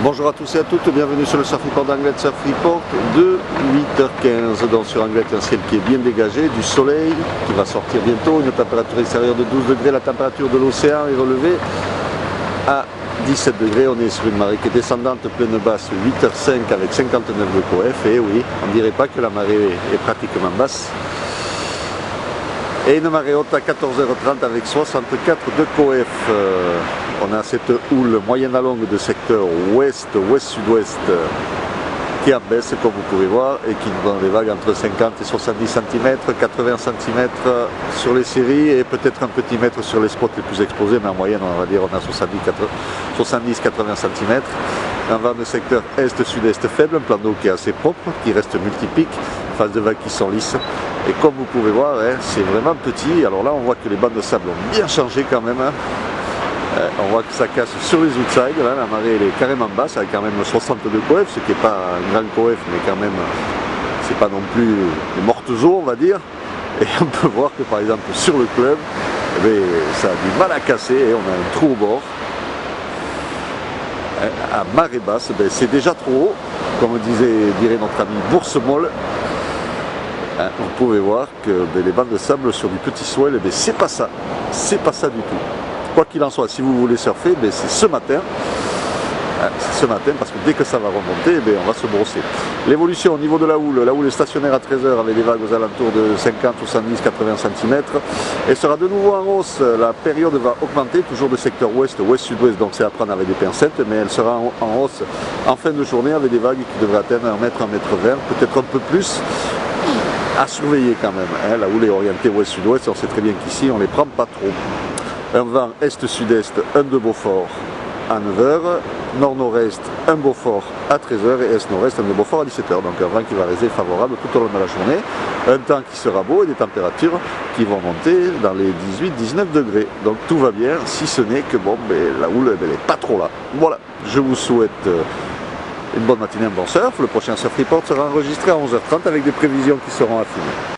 Bonjour à tous et à toutes, bienvenue sur le Surf Report d'Anglet Surf Report de 8h15. Donc sur Anglet, un ciel qui est bien dégagé, du soleil qui va sortir bientôt, une température extérieure de 12 degrés, la température de l'océan est relevée à 17 degrés. On est sur une marée qui est descendante, pleine basse, 8h05 avec 59 de coef. Et oui, on ne dirait pas que la marée est pratiquement basse. Et une marée haute à 14h30 avec 64 de coef. On a cette houle moyenne à longue de secteur ouest, ouest-sud-ouest qui est en baisse comme vous pouvez voir et qui nous donne des vagues entre 50 et 70 cm, 80 cm sur les séries et peut-être un petit mètre sur les spots les plus exposés, mais en moyenne on va dire on a 70-80 cm. Un vent de secteur est-sud-est faible, un plan d'eau qui est assez propre, qui reste multipique, phase de vagues qui sont lisses. Et comme vous pouvez voir, c'est vraiment petit. Alors là on voit que les bancs de sable ont bien changé quand même. On voit que ça casse sur les outsides, là, la marée elle est carrément basse, avec quand même 62 coef, ce qui n'est pas un grand coef, mais quand même, c'est pas non plus des mortes eaux, on va dire. Et on peut voir que par exemple sur le club, ça a du mal à casser et on a un trou au bord. À marée basse, c'est déjà trop haut, comme dirait notre ami Bourse-Molle. Vous pouvez voir que les bancs de sable sur du petit swell, c'est pas ça du tout. Quoi qu'il en soit, si vous voulez surfer, c'est ce matin. C'est ce matin parce que dès que ça va remonter, on va se brosser. L'évolution au niveau de la houle est stationnaire à 13h avec des vagues aux alentours de 50, 70, 80 cm. Elle sera de nouveau en hausse, la période va augmenter, toujours de secteur ouest, ouest-sud-ouest, donc c'est à prendre avec des pincettes, mais elle sera en hausse en fin de journée avec des vagues qui devraient atteindre 1 mètre, 1 mètre 20, peut-être un peu plus. À surveiller quand même, la houle est orientée ouest-sud-ouest, on sait très bien qu'ici on ne les prend pas trop. Un vent est-sud-est, un de Beaufort à 9h, nord-nord-est, un Beaufort à 13h et est-nord-est, un de Beaufort à 17h. Donc un vent qui va rester favorable tout au long de la journée, un temps qui sera beau et des températures qui vont monter dans les 18-19 degrés. Donc tout va bien, si ce n'est que la houle elle n'est pas trop là. Voilà, je vous souhaite une bonne matinée, un bon surf. Le prochain Surf Report sera enregistré à 11h30 avec des prévisions qui seront affinées.